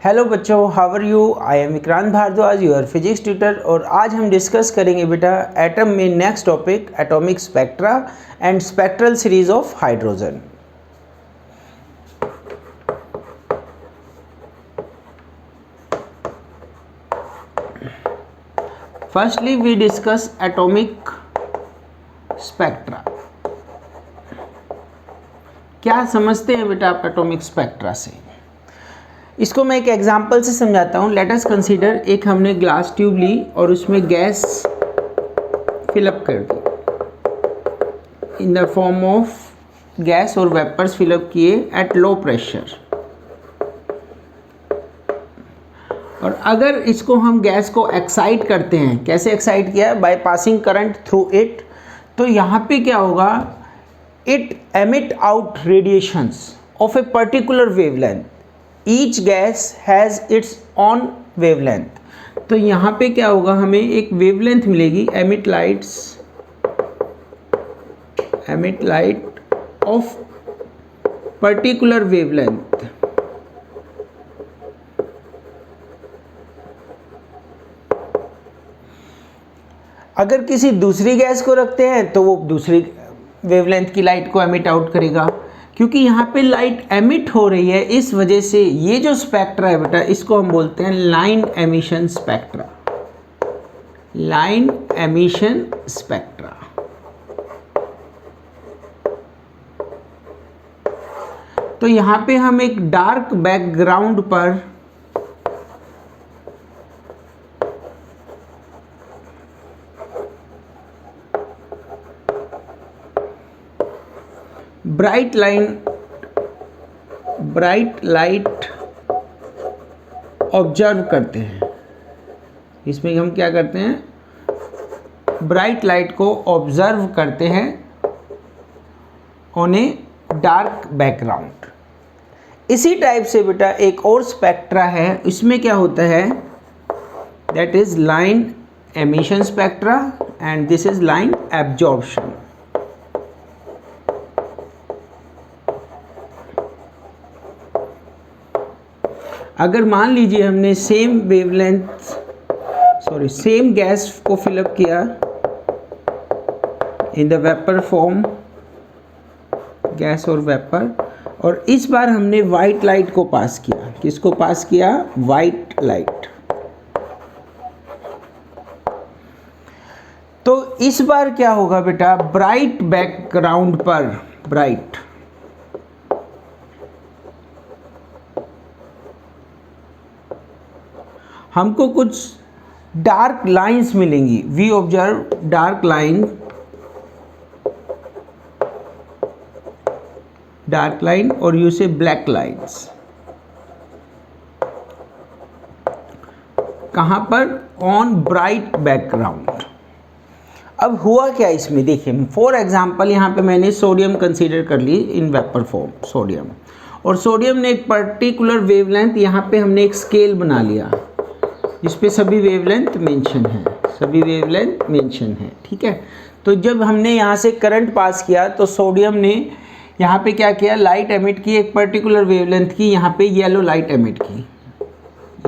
Hello बच्चों, how are you? I am Vikrant Bhardwaj, your physics tutor. और आज हम डिस्कस करेंगे बेटा एटम में next topic atomic spectra and spectral series of hydrogen. Firstly we discuss atomic spectra. क्या समझते हैं बेटा आप एटॉमिक स्पेक्ट्रा से? इसको मैं एक एग्जांपल से समझाता हूँ। लेट अस कंसीडर, एक हमने ग्लास ट्यूब ली और उसमें गैस फिलअप कर दी in the form of gas और वेपर्स फिलअप किए एट लो प्रेशर। और अगर इसको हम गैस को एक्साइट करते हैं, कैसे एक्साइट किया? By passing current through it. तो यहाँ पे क्या होगा? It emit out radiations of a particular wavelength. Each gas has its on wavelength. तो यहाँ पे क्या होगा? हमें एक वेवलेंथ मिलेगी, emit light of particular wavelength. अगर किसी दूसरी गैस को रखते हैं तो वो दूसरी वेवलेंथ की लाइट को एमिट आउट करेगा। क्योंकि यहाँ पे लाइट एमिट हो रही है, इस वजह से ये जो स्पेक्ट्रा है बेटा, इसको हम बोलते हैं line emission spectra. Line emission spectra. तो यहाँ पे हम एक डार्क बैकग्राउंड पर ब्राइट लाइट ऑब्जर्व करते हैं। इसमें हम क्या करते हैं? ब्राइट लाइट को ऑब्जर्व करते हैं ऑन ए डार्क बैकग्राउंड। इसी टाइप से बेटा एक और स्पेक्ट्रा है, इसमें क्या होता है? That is line emission spectra and this is line absorption. अगर मान लीजिए हमने सेम गैस को फिलअप किया in the vapour form, gas और वेपर, और इस बार हमने वाइट लाइट को पास किया। किसको पास किया? White light. तो इस बार क्या होगा बेटा? ब्राइट बैकग्राउंड पर हमको कुछ डार्क लाइंस मिलेंगी। वी ऑब्जर्व डार्क लाइन और यू से ब्लैक लाइंस। कहाँ पर? On bright background. अब हुआ क्या इसमें? देखिए, फॉर एग्जांपल यहाँ पे मैंने सोडियम कंसीडर कर ली इन वेपर फॉर्म, सोडियम। और सोडियम ने एक पर्टिकुलर वेवलेंथ, यहाँ पे हमने एक स्केल बना लिया जिस पे सभी वेवलेंथ मेंशन है, ठीक है। तो जब हमने यहाँ से करंट पास किया तो सोडियम ने यहाँ पे क्या किया? लाइट एमिट की, एक पर्टिकुलर वेवलेंथ की। यहाँ पे येलो लाइट एमिट की,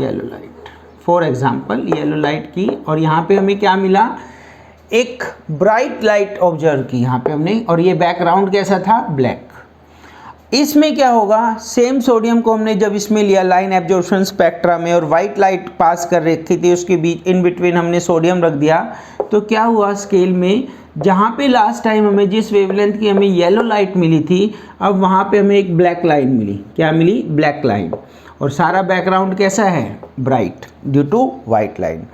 yellow light, for example yellow light की। और यहाँ पे हमें क्या मिला? एक ब्राइट लाइट ऑब्जर्व की यहाँ पे हमने, और ये बैकग्राउंड कैसा था? ब्लैक। इसमें क्या होगा? सेम सोडियम को हमने जब इसमें लिया लाइन एब्जॉर्प्शन स्पेक्ट्रा में, और वाइट लाइट पास कर रखी थी, उसके बीच इन बिटवीन हमने सोडियम रख दिया। तो क्या हुआ? स्केल में जहाँ पे लास्ट टाइम हमें जिस वेवलेंथ की हमें येलो लाइट मिली थी, अब वहाँ पे हमें एक ब्लैक लाइन मिली। क्या मिली? Black line. और सारा बैकग्राउंड कैसा है? Bright, due to white line.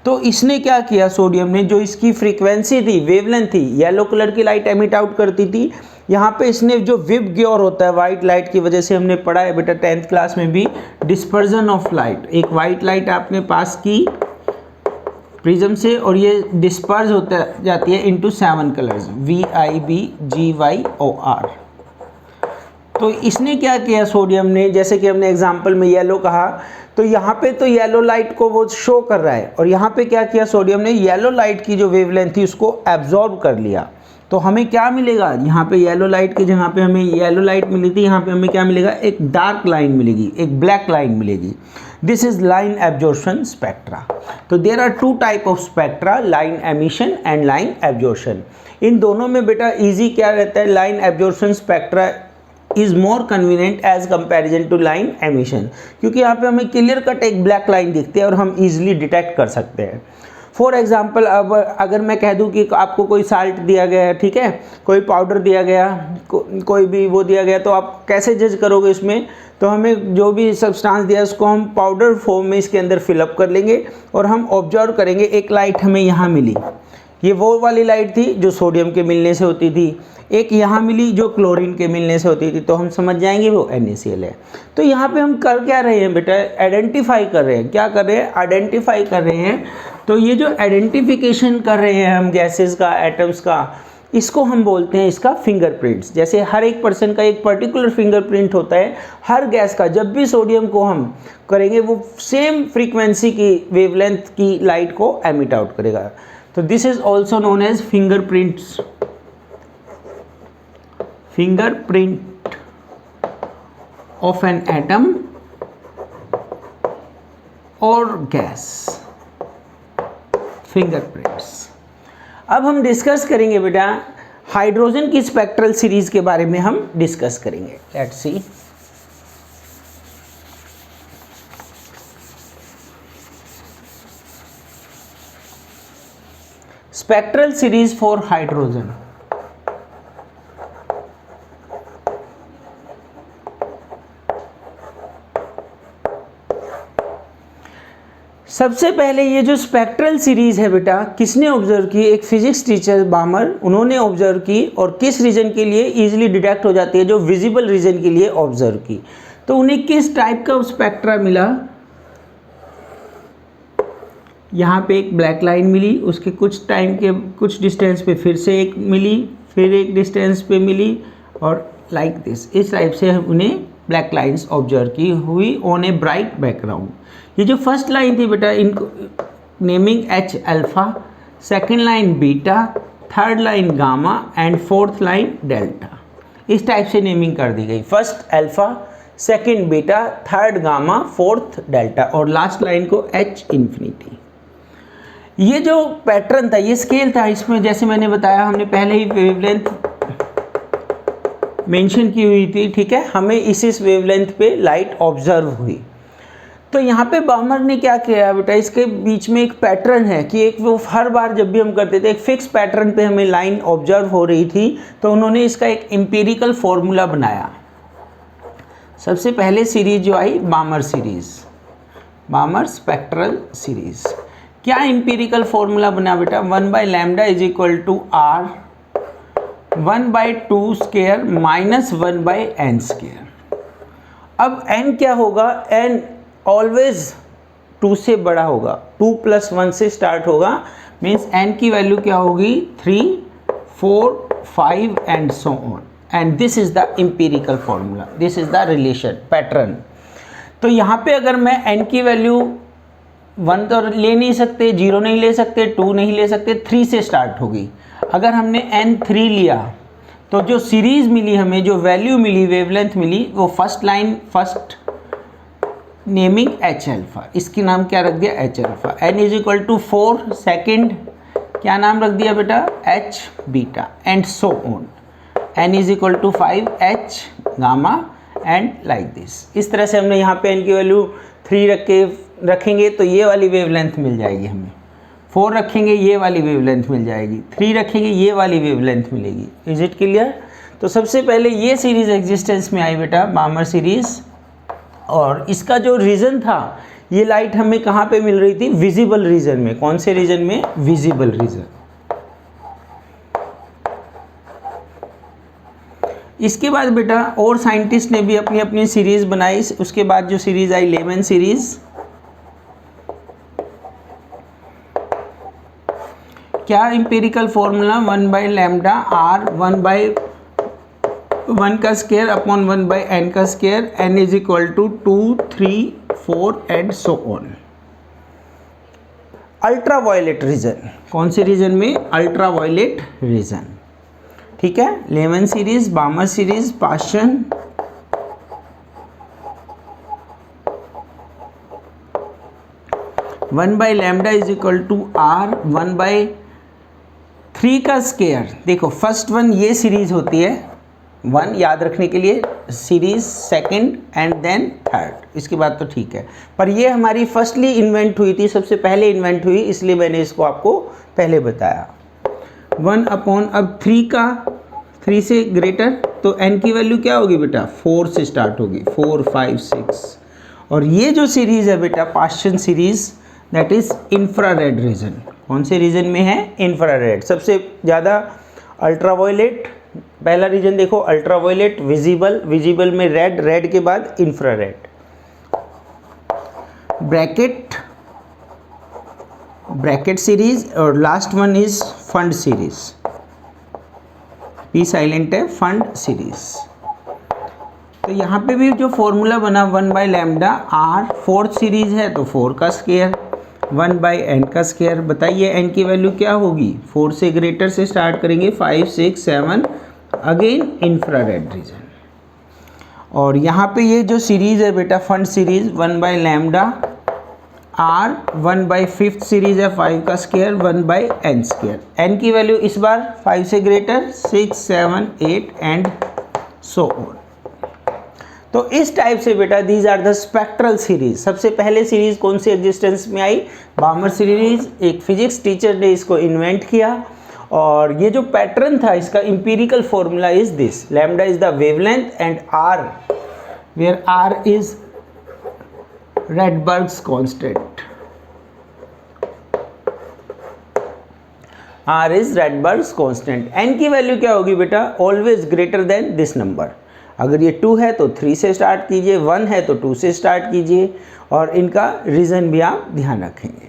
तो इसने क्या किया? सोडियम ने, जो इसकी फ्रीक्वेंसी थी, वेवलेंथ थी, येलो कलर की लाइट एमिट आउट करती थी, यहाँ पे इसने जो विबग्योर होता है वाइट लाइट की वजह से, हमने पढ़ा है बेटा 10th क्लास में भी, डिस्पर्जन ऑफ लाइट। एक वाइट लाइट आपने पास की प्रिज्म से और ये डिस्पर्ज होता जाती है इनटू 7 कलर्स, VIBGYOR। तो इसने क्या किया सोडियम ने? जैसे कि हमने एग्जांपल में येलो कहा, तो यहाँ पे तो येलो लाइट को वो शो कर रहा है, और यहाँ पे क्या किया सोडियम ने? येलो लाइट की जो वेवलेंथ थी उसको एब्जॉर्ब कर लिया। तो हमें क्या मिलेगा? यहाँ पे येलो लाइट की जहाँ पे हमें येलो लाइट मिली थी, यहाँ पे हमें क्या मिलेगा? एक डार्क लाइन मिलेगी, एक ब्लैक लाइन मिलेगी। This is line absorption spectra. तो there are two type of spectra, line emission and line absorption. इन दोनों में बेटा इजी क्या रहता है, line absorption spectra is more convenient as comparison to line emission, क्योंकि यहाँ पे हमें क्लियर कट एक ब्लैक लाइन दिखती है और हम इजीली डिटेक्ट कर सकते हैं। फॉर एग्जाम्पल, अब अगर मैं कह दूं कि आपको कोई साल्ट दिया गया है, ठीक है, कोई पाउडर दिया गया, कोई भी वो दिया गया, तो आप कैसे जज करोगे इसमें? तो हमें जो भी सब्सटेंस दिया है उसको हम पाउडर फॉर्म में इसके अंदर फिलअप कर लेंगे और हम ऑब्जर्व करेंगे। एक लाइट हमें यहाँ मिली, ये वो वाली लाइट थी जो सोडियम के मिलने से होती थी, एक यहाँ मिली जो क्लोरीन के मिलने से होती थी, तो हम समझ जाएंगे वो NaCl है। तो यहाँ पे हम कर क्या रहे हैं बेटा, आइडेंटिफाई कर रहे हैं। क्या कर रहे हैं? आइडेंटिफाई कर रहे हैं। तो ये जो आइडेंटिफिकेशन कर रहे हैं हम गैसेस का, एटम्स का, इसको हम बोलते हैं इसका फिंगरप्रिंट्स। जैसे हर एक पर्सन का एक पर्टिकुलर फिंगरप्रिंट होता है, हर गैस का जब भी सोडियम को हम करेंगे वो सेम फ्रीक्वेंसी की वेवलेंथ की लाइट को एमिट आउट करेगा। तो this is also known as fingerprints, fingerprint of an atom or gas, fingerprints। अब हम डिस्कस करेंगे बेटा हाइड्रोजन की स्पेक्ट्रल सीरीज के बारे में हम डिस्कस करेंगे। Let's see. Spectral series for hydrogen. सबसे पहले ये जो स्पेक्ट्रल सीरीज है बेटा किसने ऑब्जर्व की? एक फिजिक्स टीचर बामर, उन्होंने ऑब्जर्व की। और किस रीजन के लिए इजीली डिटेक्ट हो जाती है? जो विजिबल रीजन के लिए ऑब्जर्व की। तो उन्हें किस टाइप का स्पेक्ट्रा मिला? यहाँ पे एक ब्लैक लाइन मिली, उसके कुछ टाइम के कुछ डिस्टेंस पे फिर से एक मिली, फिर एक डिस्टेंस पे मिली, और लाइक दिस, इस टाइप से उन्हें ब्लैक लाइंस ऑब्जर्व की हुई ऑन ए ब्राइट बैकग्राउंड। ये जो फर्स्ट लाइन थी बेटा, इनको naming H alpha, second line beta, third line gamma and fourth line delta. इस टाइप से नेमिंग कर दी गई। First alpha, second beta, third gamma, fourth delta, और लास्ट लाइन को H इन्फिनिटी। ये जो पैटर्न था, ये स्केल था, इसमें जैसे मैंने बताया हमने पहले ही वेवलेंथ मेंशन की हुई थी, ठीक है। हमें इस वेवलेंथ पे लाइट ऑब्जर्व हुई। तो यहाँ पे बामर ने क्या किया बेटा, इसके बीच में एक पैटर्न है कि एक वो हर बार जब भी हम करते थे एक फिक्स पैटर्न पे हमें लाइन ऑब्जर्व हो रही थी, तो उन्होंने इसका एक एम्पिरिकल फॉर्मूला बनाया। सबसे पहले सीरीज जो आई Balmer series, Balmer spectral series. क्या एम्पिरिकल फॉर्मूला बना बेटा? 1/λ is equal to R 1/2 square minus 1/n square. अब n क्या होगा? n ऑलवेज 2 से बड़ा होगा, 2 + 1 से स्टार्ट होगा, मीन्स n की वैल्यू क्या होगी? 3, 4, 5 and so on. And this is the empirical formula, this is the relation pattern. तो यहाँ पे अगर मैं n की वैल्यू 1 तो ले नहीं सकते, 0 नहीं ले सकते, 2 नहीं ले सकते, 3 से स्टार्ट होगी। अगर हमने n3 लिया तो जो सीरीज मिली हमें, जो वैल्यू मिली, वेवलेंथ मिली, वो first line, first naming H alpha, इसकी नाम क्या रख दिया? H alpha. n is equal to 4, second क्या नाम रख दिया बेटा? H beta and so on. n is equal to 5 H gamma and like this. इस तरह से हमने यहाँ पे n की वैल्यू 3 रखेंगे तो ये वाली वेवलेंथ मिल जाएगी हमें, 4 रखेंगे ये वाली वेवलेंथ मिल जाएगी, 3 रखेंगे ये वाली वेवलेंथ मिलेगी। Is it clear? तो सबसे पहले ये सीरीज एग्जिस्टेंस में आई बेटा, बामर सीरीज। और इसका जो रीजन था, ये लाइट हमें कहाँ पे मिल रही थी? विजिबल रीजन में। कौन से रीजन में? Visible region. इसके बाद बेटा और साइंटिस्ट ने भी अपनी अपनी सीरीज बनाई। उसके बाद जो सीरीज आई लेमन सीरीज। क्या एम्पिरिकल फॉर्मूला? 1/λ R 1/1 का स्क्वायर अपॉन 1/n का square, n is equal to 2, 3, 4 and so on. Ultraviolet region, कौन से रीजन में? अल्ट्रावायलेट रीजन, ठीक है। Lyman series, Balmer series, Paschen, 1 by lambda is equal to R 1 by 3 का square. देखो first one ये series होती है, 1 याद रखने के लिए, series second and then third, इसके बाद तो ठीक है। पर ये हमारी फर्स्टली इन्वेंट हुई थी, सबसे पहले इन्वेंट हुई, इसलिए मैंने इसको आपको पहले बताया। 1 अपॉन अब 3 का 3 से ग्रेटर, तो n की वैल्यू क्या होगी बेटा, 4 से स्टार्ट होगी, 4 5 6। और ये जो सीरीज़ है बेटा Paschen series, that is infrared reason. कौन से रीजन में है, इंफ्रारेड। सबसे ज़्यादा अल्ट्रावायलेट, पहला रीजन देखो अल्ट्रावायलेट, विजिबल, विजिबल में रेड, रेड के बाद इंफ्रारेड, ब्रैकेट सीरीज, और last one is fund series, P silent है, फंड सीरीज। तो यहाँ पे भी जो फॉर्मूला बना 1 by lambda R, fourth series है तो 4 का स्क्वायर, 1 बाई n का स्क्वायर। बताइए n की वैल्यू क्या होगी, 4 से ग्रेटर से स्टार्ट करेंगे, 5 6 7, अगेन इंफ्रारेड रीजन। और यहाँ पे ये जो सीरीज़ है बेटा fund series, 1 by lambda R, 1 by fifth series है 5 का square, 1 by n square. n की वैल्यू इस बार 5 से ग्रेटर, 6 7 8 एंड सो ऑन। तो इस टाइप से बेटा these are the spectral series. सबसे पहले सीरीज कौन सी एग्जिस्टेंस में आई, बामर सीरीज। एक फिजिक्स टीचर ने इसको इन्वेंट किया, और ये जो पैटर्न था इसका empirical formula is this, lambda is the wavelength and R, where R is Rydberg's constant, R is Rydberg's constant। n की वैल्यू क्या होगी बेटा, always greater than this number. अगर ये 2 है तो 3 से स्टार्ट कीजिए, 1 है तो 2 से स्टार्ट कीजिए, और इनका रीज़न भी आप ध्यान रखेंगे।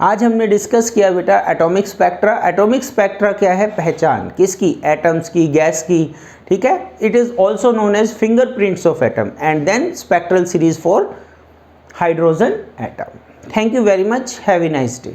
आज हमने डिस्कस किया बेटा एटॉमिक स्पेक्ट्रा। एटॉमिक स्पेक्ट्रा क्या है, पहचान किसकी, एटम्स की, गैस की, ठीक है। It is also known as fingerprints of atom and then spectral series for hydrogen atom. Thank you very much, have a nice day.